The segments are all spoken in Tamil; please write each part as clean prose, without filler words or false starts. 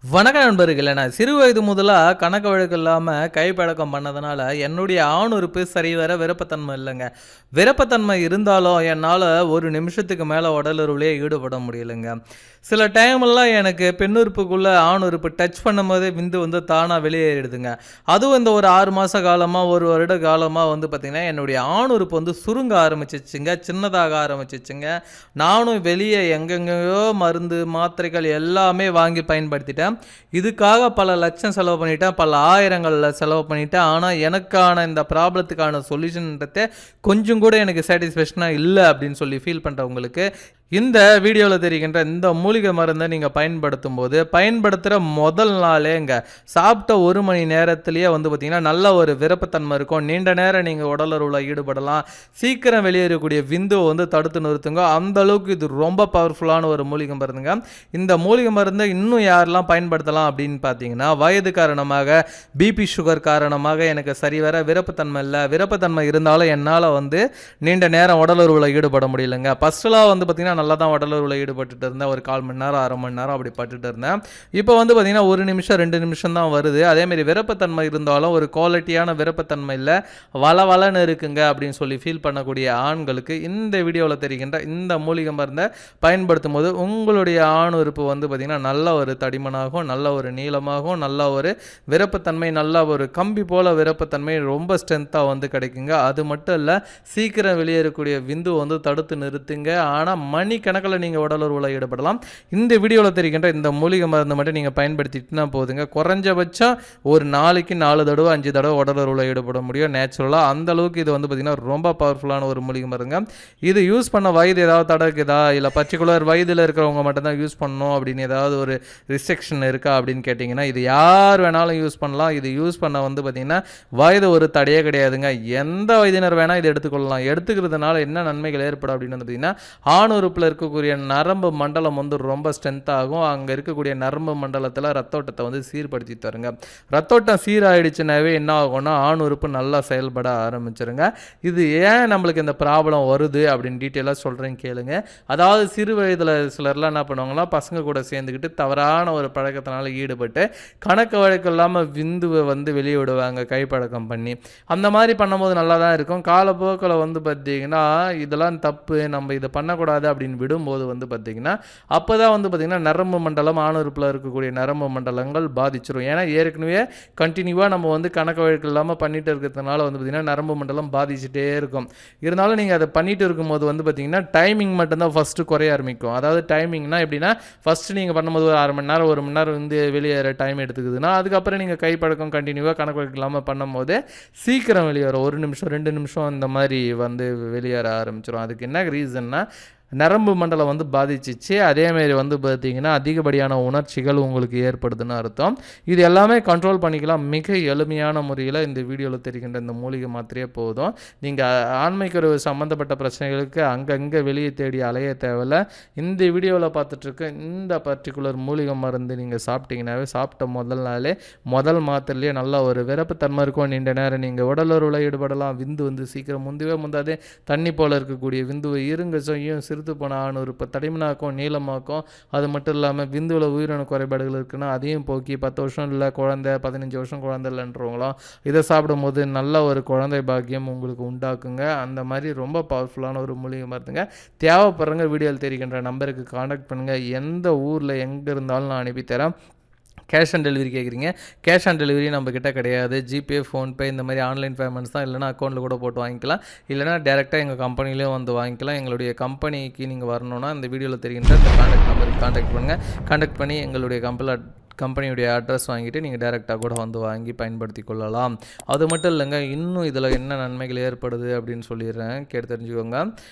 வணக்கம் நண்பர்களே. நான் சிறு வயது முதலாக கணக்கு வழக்கு இல்லாமல் கைப்பழக்கம் பண்ணதுனால என்னுடைய ஆணுறுப்பு சரிவர விருப்பத்தன்மை இல்லைங்க. விருப்பத்தன்மை இருந்தாலும் என்னால் ஒரு நிமிஷத்துக்கு மேலே உடலுறவுலேயே ஈடுபட முடியலைங்க. சில டைம்லாம் எனக்கு பெண்ணுறுப்புக்குள்ளே ஆணுறுப்பு டச் பண்ணும்போதே விந்து வந்து தானாக வெளியேறிடுதுங்க. அதுவும் இந்த ஒரு 6 மாத காலமாக ஒரு வருட காலமாக வந்து பார்த்திங்கன்னா என்னுடைய ஆணுறுப்பு வந்து சுருங்க ஆரம்பிச்சிச்சுங்க, சின்னதாக ஆரம்பிச்சிச்சுங்க. நானும் வெளியே எங்கெங்கேயோ மருந்து மாத்திரைகள் எல்லாமே வாங்கி பயன்படுத்திட்டேன். இதுக்காக பல லட்சம் செலவு பண்ணிட்டேன், பல ஆயிரங்களில் செலவு பண்ணிட்டேன். ஆனால் எனக்கான இந்த ப்ராப்ளத்துக்கான சொல்யூஷன்ன்றதே கொஞ்சம் கூட எனக்கு சாட்டிஸ்ஃபேக்ஷனாக இல்லை அப்படின்னு சொல்லி ஃபீல் பண்ணுறவங்களுக்கு இந்த வீடியோவில் தெரிகின்ற இந்த மூலிகை மருந்தை நீங்கள் பயன்படுத்தும் போது பயன்படுத்துகிற முதல் நாளேங்க சாப்பிட்ட 1 மணி நேரத்திலேயே வந்து பார்த்திங்கன்னா நல்ல ஒரு விருப்பத்தன்மை இருக்கும். நீண்ட நேரம் நீங்கள் உடலுறவில் ஈடுபடலாம். சீக்கிரம் வெளியேறக்கூடிய விந்துவை வந்து தடுத்து நிறுத்துங்க. அந்த அளவுக்கு இது ரொம்ப பவர்ஃபுல்லான ஒரு மூலிகை மருந்துங்க. இந்த மூலிகை மருந்தை இன்னும் யாரெல்லாம் பயன்படுத்தலாம் அப்படின்னு பார்த்தீங்கன்னா, வயது காரணமாக, பிபி சுகர் காரணமாக எனக்கு சரிவர விருப்பத்தன்மை இல்லை, விருப்பத்தன்மை இருந்தாலும் என்னால் வந்து நீண்ட நேரம் உடலுறவில் ஈடுபட முடியலைங்க. ஃபஸ்ட்டெலாம் வந்து பார்த்திங்கன்னா நல்லா தான் உடலுறவில் ஈடுபட்டுட்டு இருந்தேன். ஒரு 1/4 மணி நேரம் 1/2 மணி நேரம் அப்படி பட்டுட்டு இருந்தேன். இப்போ வந்து பார்த்திங்கன்னா 1 நிமிஷம் 2 நிமிஷம் தான் வருது. அதேமாரி விருப்பத்தன்மை இருந்தாலும் ஒரு குவாலிட்டியான விருப்பத்தன்மை இல்லை, வளவளன்னு இருக்குங்க அப்படின்னு சொல்லி ஃபீல் பண்ணக்கூடிய ஆண்களுக்கு இந்த வீடியோவில் தெரிகின்ற இந்த மூலிகை மருந்தை பயன்படுத்தும் போது உங்களுடைய ஆண் உறுப்பு வந்து பார்த்திங்கன்னா நல்ல ஒரு தடிமனாகவும், நல்ல ஒரு நீளமாகவும், நல்ல ஒரு விருப்பத்தன்மை, நல்ல ஒரு கம்பி போல விருப்பத்தன்மை ரொம்ப ஸ்ட்ரென்த்தாக வந்து கிடைக்குங்க. அது மட்டும் இல்லை, சீக்கிரம் வெளியேறக்கூடிய விந்து வந்து தடுத்து நிறுத்துங்க. ஆனால் மணிக்கணக்கில் நீங்கள் உடலுறவில் ஈடுபடலாம். இந்த வீடியோவில் தெரிகின்ற இந்த மூலிகை மருந்து மட்டும் நீங்கள் பயன்படுத்திட்டுனா போதுங்க. குறைஞ்சபட்சம் ஒரு நாளைக்கு 4 தடவை 5 தடவை உடலுறவில் ஈடுபட முடியும் நேச்சுரலாக. அந்த அளவுக்கு இது வந்து பார்த்திங்கன்னா ரொம்ப பவர்ஃபுல்லான ஒரு மூலிகை மருந்துங்க. இது யூஸ் பண்ண வயது ஏதாவது தடக்குதா, இல்லை பர்டிகுலர் வயதில் இருக்கிறவங்க மட்டும்தான் யூஸ் பண்ணணும் அப்படின்னு ஏதாவது ஒரு ரிஸ்ட்ரிக்ஷன் இருக்கா அப்படின்னு கேட்டிங்கன்னா, இது யார் வேணாலும் யூஸ் பண்ணலாம். இது யூஸ் பண்ண வந்து பார்த்திங்கன்னா வயது ஒரு தடையே கிடையாதுங்க. எந்த வயதினர் வேணால் இது எடுத்துக்கொள்ளலாம். எடுத்துக்கிறதுனால என்ன நன்மைகள் ஏற்படும் அப்படின்னு வந்து பார்த்திங்கன்னா, ஆணுறுப்பில் இருக்கக்கூடிய நரம்பு மண்டலம் வந்து ரொம்ப ஸ்ட்ரென்த்தாகும். அங்கே இருக்கக்கூடிய நரம்பு மண்டலத்தில் ரத்தோட்டத்தை வந்து சீர்படுத்தி தருங்க. ரத்தோட்டம் சீராயிடுச்சுனாவே என்ன ஆகும்னா ஆணுறுப்பு நல்லா செயல்பட ஆரம்பிச்சிருங்க. இது ஏன் நம்மளுக்கு இந்த ப்ராப்ளம் வருது அப்படின்னு டீட்டெயிலாக சொல்கிறேன் கேளுங்க. அதாவது சிறு வயதில் சிலர்லாம் என்ன பண்ணுவாங்கன்னா, பசங்க கூட சேர்ந்துக்கிட்டு தவறான ஒரு பழக்கத்தினால ஈடுபட்டு கணக்கு வழக்கு இல்லாமல் விந்துவை வந்து வெளியே விடுவாங்க கைப்பழக்கம் பண்ணி. அந்த மாதிரி பண்ணும்போது நல்லா தான் இருக்கும். காலப்போக்கில் வந்து பார்த்திங்கன்னா இதெல்லாம் தப்பு, நம்ம இதை பண்ணக்கூடாது அப்படின்னு விடும்போது வந்து பார்த்திங்கன்னா அப்போ தான் வந்து பார்த்திங்கன்னா நரம்பு மண்டலம், ஆணுறுப்பில் இருக்கக்கூடிய நரம்பு மண்டலங்கள் பாதிச்சிடும். ஏன்னா ஏற்கனவே கண்டினியூவாக நம்ம வந்து கணக்கு வழக்கு இல்லாமல் பண்ணிட்டு இருக்கிறதுனால வந்து பார்த்திங்கன்னா நரம்பு மண்டலம் பாதிச்சுட்டே இருக்கும். இருந்தாலும் நீங்கள் அதை பண்ணிட்டு இருக்கும்போது வந்து பார்த்திங்கன்னா டைமிங் மட்டும்தான் ஃபஸ்ட்டு குறைய ஆரம்பிக்கும். அதாவது டைமிங்னா எப்படின்னா, ஃபஸ்ட்டு நீங்கள் பண்ணும்போது ஒரு 1/2 மணி நேரம் 1 மணி நேரம் வந்து வெளியேற டைம் எடுத்துக்குதுன்னா, அதுக்கப்புறம் நீங்கள் கைப்பழக்கம் கண்டினியூவாக கணக்கு வழக்கு இல்லாமல் பண்ணும்போது சீக்கிரம் வெளியேறும். 1 நிமிஷம் 2 நிமிஷம் இந்த மாதிரி வந்து வெளியேற ஆரம்பிச்சிடும். அதுக்கு என்ன ரீசன்னா, நரம்பு மண்டலம் வந்து பாதிச்சிச்சு. அதேமாரி வந்து பார்த்திங்கன்னா அதிகப்படியான உணர்ச்சிகள் உங்களுக்கு ஏற்படுதுன்னு அர்த்தம். இது எல்லாமே கண்ட்ரோல் பண்ணிக்கலாம் மிக எளிமையான முறையில். இந்த வீடியோவில் தெரிகின்ற இந்த மூலிகை மாத்திரையே போதும். நீங்கள் ஆண்மைக்குறவு சம்மந்தப்பட்ட பிரச்சனைகளுக்கு அங்கங்கே வெளியே தேடி அலைய தேவையில்லை. இந்த வீடியோவில் பார்த்துட்ருக்க இந்த பர்டிகுலர் மூலிகை மருந்து நீங்கள் சாப்பிட்டீங்கன்னாவே சாப்பிட்ட முதல் நாளே முதல் மாத்திரையிலேயே நல்ல ஒரு விருப்பத்தன்மை இருக்கும். நீண்ட நேரம் நீங்கள் உடலுறவில் ஈடுபடலாம். விந்து வந்து சீக்கிரம் முந்தாதே தண்ணி போல் இருக்கக்கூடிய விந்துவை இருங்க செய்யும். சிறுத்து போன ஆணுறுப்பு தடிமனாக்கும், நீளமாக்கும். அது மட்டும் இல்லாமல் விந்துவில் உயிரணு குறைபாடுகள் இருக்குன்னா அதையும் போக்கி 10 வருஷம் இல்லை குழந்தை, 15 வருஷம் குழந்தை இல்லைன்றவங்களும் இதை சாப்பிடும்போது நல்ல ஒரு குழந்தை பாக்கியம் உங்களுக்கு உண்டாக்குங்க. அந்த மாதிரி ரொம்ப பவர்ஃபுல்லான ஒரு மூலிகை மருந்துங்க. தேவைப்படுறவங்க வீடியோவில் தெரிகின்ற நம்பருக்கு காண்டாக்ட் பண்ணுங்கள். எந்த ஊரில் எங்கே இருந்தாலும் நான் அனுப்பித்தரேன். கேஷ் ஆன் டெலிவரி கேட்குறீங்க, கேஷ் ஆன் டெலிவரி நம்மக்கிட்ட கிடையாது. ஜிபே, ஃபோன்பே இந்த மாதிரி ஆன்லைன் பேமெண்ட்ஸ் தான். இல்லைனா அக்கௌண்ட்டில் கூட போட்டு வாங்கிக்கலாம். இல்லைனா டேரெக்டாக எங்கள் கம்பெனிலேயும் வந்து வாங்கிக்கலாம். எங்களுடைய கம்பெனிக்கு நீங்கள் வரணுன்னா இந்த வீடியோவில் தெரிகின்ற இந்த காண்டாக்ட் நம்பருக்கு காண்டாக்ட் பண்ணுங்கள். காண்டாக்ட் பண்ணி எங்களுடைய கம்பெனியுடைய அட்ரஸ் வாங்கிட்டு நீங்கள் டேரெக்டாக கூட வந்து வாங்கி பயன்படுத்தி கொள்ளலாம். அது மட்டும் இல்லைங்க, இன்னும் இதில் என்ன நன்மைகள் ஏற்படுது அப்படின்னு சொல்லிடுறேன், கேட்டு தெரிஞ்சுக்கோங்க.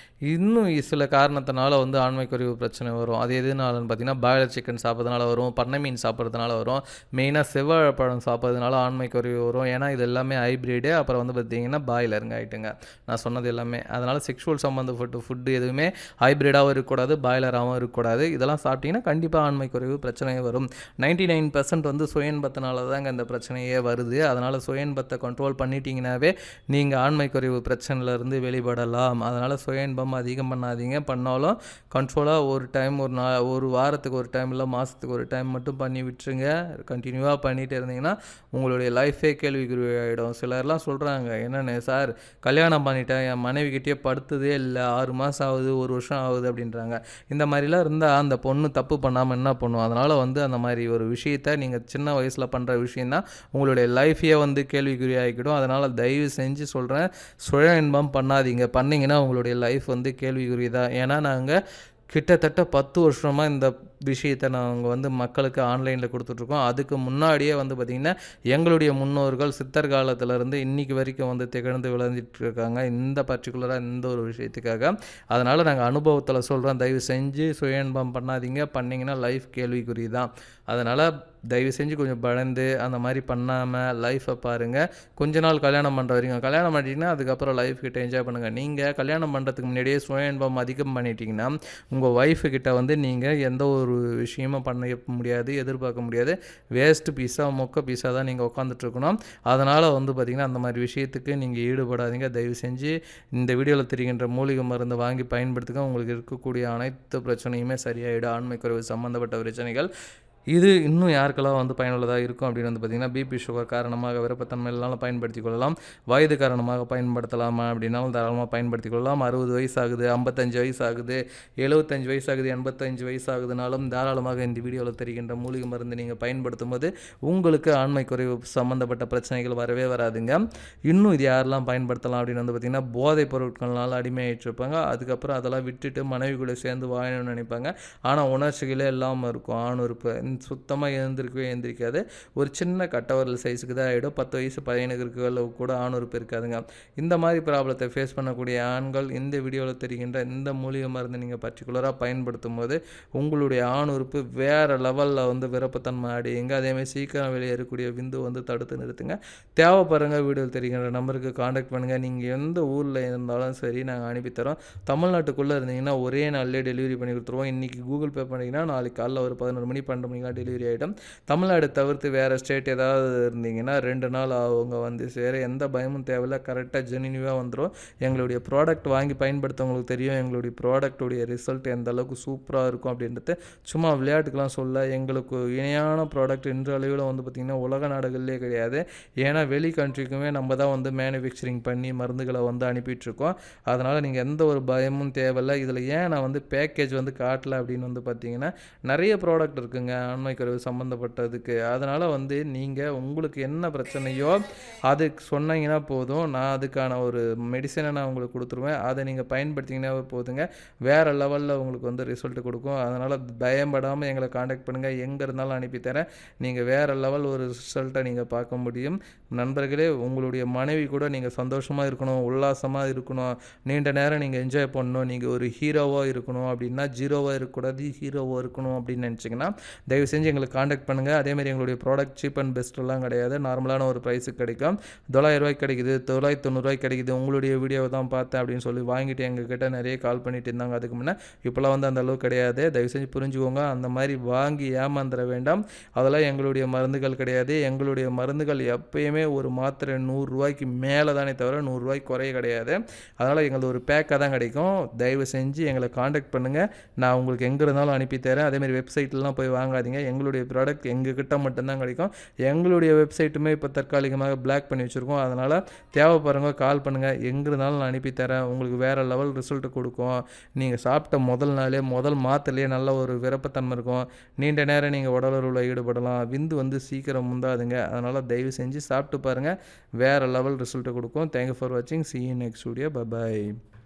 இன்னும் சில காரணத்தினால வந்து ஆண்மை குறைவு பிரச்சனை வரும். அது எதுனாலன்னு பார்த்தீங்கன்னா, பாய்லர் சிக்கன் சாப்பிட்றதுனால வரும், பண்ணை மீன் சாப்பிட்றதுனால வரும், மெயினாக செவ்வாழைப்பழம் சாப்பிட்றதுனால ஆண்மை குறைவு வரும். ஏன்னா இது எல்லாமே ஹைப்ரிடு. அப்புறம் வந்து பார்த்திங்கன்னா பாய்லருங்க ஆகிட்டுங்க நான் சொன்னது எல்லாமே. அதனால் செக்ஷுவல் சம்மந்தப்பட்ட ஃபுட்டு எதுவுமே ஹைப்ரிடாகவும் இருக்கக்கூடாது, பாய்லராகவும் இருக்கக்கூடாது. இதெல்லாம் சாப்பிட்டிங்கன்னா கண்டிப்பாக ஆண்மை குறைவு பிரச்சனை வரும். 99 99% வந்து சுய இன்பத்தினால தாங்க இந்த பிரச்சனையே வருது. அதனால் சுய இன்பத்தை கண்ட்ரோல் பண்ணிட்டீங்கன்னாவே நீங்கள் ஆண்மை குறைவு பிரச்சனையிலேருந்து வெளிப்படலாம். அதனால் சுய இன்பம் அதிகம் பண்ணாதீங்க. பண்ணாலும் கண்ட்ரோலாக ஒரு டைம் ஒரு வாரத்துக்கு ஒரு டைம் இல்லை மாதத்துக்கு ஒரு டைம் மட்டும் பண்ணி விட்டுருங்க. கண்டினியூவாக பண்ணிகிட்டு இருந்தீங்கன்னா உங்களுடைய லைஃபே கேள்விக்குறி ஆகிடும். சிலர்லாம் சொல்கிறாங்க, என்னென்ன சார் கல்யாணம் பண்ணிட்டேன், என் மனைவிக்கிட்டே படுத்ததே இல்லை, 6 மாதம் ஆகுது, 1 வருஷம் ஆகுது அப்படின்றாங்க. இந்த மாதிரிலாம் இருந்தால் அந்த பொண்ணு தப்பு பண்ணாமல் என்ன பண்ணும்? அதனால் வந்து அந்த மாதிரி ஒரு விஷயத்தை நீங்கள் சின்ன வயசில் பண்ணுற விஷயந்தான் உங்களுடைய லைஃபையே வந்து கேள்விக்குறி ஆகிக்கிடும். அதனால் தயவு செஞ்சு சொல்கிறேன், சுய இன்பம் பண்ணாதீங்க. பண்ணிங்கன்னா உங்களுடைய லைஃப் வந்து கேள்விக்குறி தான். ஏன்னா நாங்கள் கிட்டத்தட்ட 10 வருஷமாக இந்த விஷயத்தை நாங்கள் வந்து மக்களுக்கு ஆன்லைனில் கொடுத்துட்ருக்கோம். அதுக்கு முன்னாடியே வந்து பார்த்திங்கன்னா எங்களுடைய முன்னோர்கள் சித்தர் காலத்திலேருந்து இன்றைக்கி வரைக்கும் வந்து திகழ்ந்து விளைஞ்சிட்டு இருக்காங்க இந்த பர்டிகுலராக இந்த ஒரு விஷயத்துக்காக. அதனால் நாங்கள் அனுபவத்தில் சொல்கிறோம், தயவு செஞ்சு சுய இன்பம் பண்ணாதீங்க. பண்ணிங்கன்னா லைஃப் கேள்விக்குறி தான். அதனால் தயவு செஞ்சு கொஞ்சம் பயந்து அந்த மாதிரி பண்ணாமல் லைஃப்பை பாருங்கள். கொஞ்ச நாள் கல்யாணம் பண்ணுற வரைக்கும் கல்யாணம் பண்ணிட்டீங்கன்னா அதுக்கப்புறம் லைஃப் கிட்ட என்ஜாய் பண்ணுங்கள். நீங்கள் கல்யாணம் பண்ணுறதுக்கு முன்னாடியே சுய இன்பம் அதிகம் பண்ணிட்டீங்கன்னா உங்கள் ஒய்ஃபுக்கிட்ட வந்து நீங்கள் எந்த ஒரு விஷயமும் பண்ண முடியாது, எதிர்பார்க்க முடியாது. வேஸ்ட்டு பீஸாக மொக்க பீஸாக தான் நீங்கள் உட்காந்துட்ருக்கணும். அதனால் வந்து பார்த்திங்கன்னா அந்த மாதிரி விஷயத்துக்கு நீங்கள் ஈடுபடாதீங்க. தயவு செஞ்சு இந்த வீடியோவில் தெரிகின்ற மூலிகை மருந்து வாங்கி பயன்படுத்துங்க. உங்களுக்கு இருக்கக்கூடிய அனைத்து பிரச்சனையுமே சரியாயிடும். ஆண்மை குறைவு சம்மந்தப்பட்ட பிரச்சனைகள் இது இன்னும் யாருக்கெல்லாம் வந்து பயனுள்ளதாக இருக்கும் அப்படின்னு வந்து பார்த்திங்கன்னா பிபி சுகர் காரணமாக விருப்பத்தன்மையினாலும் பயன்படுத்தி கொள்ளலாம். வயது காரணமாக பயன்படுத்தலாமா அப்படின்னாலும் தாராளமாக பயன்படுத்தி கொள்ளலாம். 60 வயசு ஆகுது, 55 வயசு ஆகுது, 75 வயசு ஆகுது, 85 வயசு ஆகுதுனாலும் தாராளமாக இந்த வீடியோவில் தெரிகின்ற மூலிகை மருந்து நீங்கள் பயன்படுத்தும் போது உங்களுக்கு ஆண்மை குறைவு சம்மந்தப்பட்ட பிரச்சனைகள் வரவே வராதுங்க. இன்னும் இது யாரெல்லாம் பயன்படுத்தலாம் அப்படின்னு வந்து பார்த்திங்கன்னா போதைப் பொருட்கள்னால அடிமையாகிட்ருப்பாங்க. அதுக்கப்புறம் அதெல்லாம் விட்டுட்டு மனைவி கூட சேர்ந்து வாழணும்னு நினைப்பாங்க. ஆனால் உணர்ச்சிகளே இல்லாமல் இருக்கும். ஆண் உறுப்பு சுத்தமாக எழுந்திருக்காது. ஒரு சின்ன கட்டவரல் சைஸுக்கு தான் ஆகிடும். 10 வயசு பையனுக்கு கூட ஆண் உறுப்பு இருக்காதுங்க. இந்த மாதிரி ப்ராப்ளத்தை ஃபேஸ் பண்ணக்கூடிய ஆண்கள் இந்த வீடியோவில் தெரிகின்ற இந்த மூலிகை மருந்து நீங்கள் பர்டிகுலராக பயன்படுத்தும் போது உங்களுடைய ஆண் உறுப்பு வேறு லெவலில் வந்து விருப்பத்தன்மை அடையுங்க. அதேமாதிரி சீக்கிரம் வெளியேறக்கூடிய விந்து வந்து தடுத்து நிறுத்துங்க. தேவைப்படுறங்க வீடியோவில் தெரிகின்ற நம்பருக்கு காண்டாக்ட் பண்ணுங்கள். நீங்கள் எந்த ஊரில் இருந்தாலும் சரி நாங்கள் அனுப்பித்தரோம். தமிழ்நாட்டுக்குள்ளே இருந்தீங்கன்னா ஒரே நாள்லேயே டெலிவரி பண்ணி கொடுத்துருவோம். இன்றைக்கி கூகுள் பே பண்ணிங்கன்னா நாளைக்கு காலைல ஒரு 11 மணி 12 மணிக்கெலாம் டெலிவரி ஆகிடும். தமிழ்நாடு தவிர்த்து வேறு ஸ்டேட் ஏதாவது இருந்தீங்கன்னா 2 நாள் அவங்க வந்து சேர எந்த பயமும் தேவையில்லை. கரெக்டாக ஜெனினியூவாக வந்துடும். எங்களுடைய ப்ராடக்ட் வாங்கி பயன்படுத்தவங்களுக்கு தெரியும் எங்களுடைய ப்ராடக்டுடைய ரிசல்ட் எந்த அளவுக்கு சூப்பராக இருக்கும் அப்படின்றது. சும்மா விளையாட்டுக்கெலாம் சொல்ல, எங்களுக்கு இணையான ப்ராடக்ட் இன்று அளவில் வந்து பார்த்திங்கன்னா உலக நாடுகள்லேயே கிடையாது. ஏன்னா வெளி கண்ட்ரிக்குமே நம்ம தான் வந்து மேனுஃபேக்சரிங் பண்ணி மருந்துகளை வந்து அனுப்பிட்டுருக்கோம். அதனால் நீங்கள் எந்த ஒரு பயமும் தேவையில்லை. இதில் ஏன் நான் வந்து பேக்கேஜ் வந்து காட்டலை அப்படின்னு வந்து பார்த்திங்கன்னா நிறைய ப்ராடக்ட் இருக்குங்க ஆண்மை குறைவு சம்மந்தப்பட்டதுக்கு. அதனால் வந்து நீங்கள் உங்களுக்கு என்ன பிரச்சனையோ அதுக்கு சொன்னீங்கன்னா போதும், நான் அதுக்கான ஒரு மெடிசனை நான் உங்களுக்கு கொடுத்துருவேன். அதை நீங்கள் பயன்படுத்திங்கன்னா போதுங்க, வேறு லெவலில் உங்களுக்கு வந்து ரிசல்ட் கொடுக்கும். அதனால் பயப்படாமல் எங்களை காண்டாக்ட் பண்ணுங்கள். எங்கே இருந்தாலும் அனுப்பித்தரேன். நீங்கள் வேறு லெவல் ஒரு ரிசல்ட்டை நீங்கள் பார்க்க முடியும். நண்பர்களே, உங்களுடைய மனைவி கூட நீங்கள் சந்தோஷமாக இருக்கணும், உல்லாசமாக இருக்கணும், நீண்ட நேரம் நீங்கள் என்ஜாய் பண்ணணும், நீங்கள் ஒரு ஹீரோவாக இருக்கணும் அப்படின்னா ஜீரோவாக இருக்கக்கூடாது, ஹீரோவாக இருக்கணும் அப்படின்னு நினச்சிங்கன்னா தயவு செஞ்சு எங்களுக்கு காண்டாக்ட் பண்ணுங்கள். அதேமாதிரி எங்களுடைய ப்ராடக்ட் சீப் அண்ட் பெஸ்ட்டெல்லாம் கிடையாது. நார்மலான ஒரு ப்ரைஸுக்கு கிடைக்கும். 900 ரூபாய்க்கு கிடைக்குது, 990 ரூபாய்க்கு கிடைக்குது. உங்களுடைய வீடியோவை தான் பார்த்தேன் அப்படின்னு சொல்லி வாங்கிட்டு எங்ககிட்ட நிறைய கால் பண்ணிட்டு இருந்தாங்க அதுக்கு முன்னே. இப்போலாம் வந்து அந்த அளவுக்கு கிடையாது. தயவு செஞ்சு புரிஞ்சுக்கோங்க. அந்த மாதிரி வாங்கி ஏமாந்துட வேண்டாம். அதெல்லாம் எங்களுடைய மருந்துகள் கிடையாது. எங்களுடைய மருந்துகள் எப்பயுமே ஒரு மாத்திரை 100 ரூபாய்க்கு மேலே தானே தவிர 100 ரூபாய்க்கு குறைய கிடையாது. அதனால் எங்களுக்கு ஒரு பேக்காக தான் கிடைக்கும். தயவு செஞ்சு எங்களை காண்டாக்ட் பண்ணுங்கள். நான் உங்களுக்கு எங்கே இருந்தாலும் அனுப்பித்தரேன். அதேமாதிரி வெப்சைட்லாம் போய் வாங்காதீங்க. எங்களுடைய ப்ராடக்ட் எங்ககிட்ட மட்டும்தான் கிடைக்கும். எங்களுடைய வெப்சைட்டுமே இப்போ தற்காலிகமாக பிளாக் பண்ணி வச்சுருக்கோம். அதனால் தேவைப்படுறவங்க கால் பண்ணுங்கள். எங்கே இருந்தாலும் நான் அனுப்பித்தரேன். உங்களுக்கு வேறு லெவல் ரிசல்ட் கொடுக்கும். நீங்கள் சாப்பிட்ட முதல் நாளே முதல் மாத்திரையே நல்ல ஒரு விருப்பத்தன்மை இருக்கும். நீண்ட நேரம் நீங்கள் உடலுறவில் ஈடுபடலாம். விந்து வந்து சீக்கிரம் முந்தாதுங்க. அதனால் தயவு செஞ்சு சாப்பிட்டு பாருங்கள். வேறு லெவல் ரிசல்ட் கொடுக்கும். தேங்க்யூ ஃபார் வாட்சிங். see you next video. bye bye.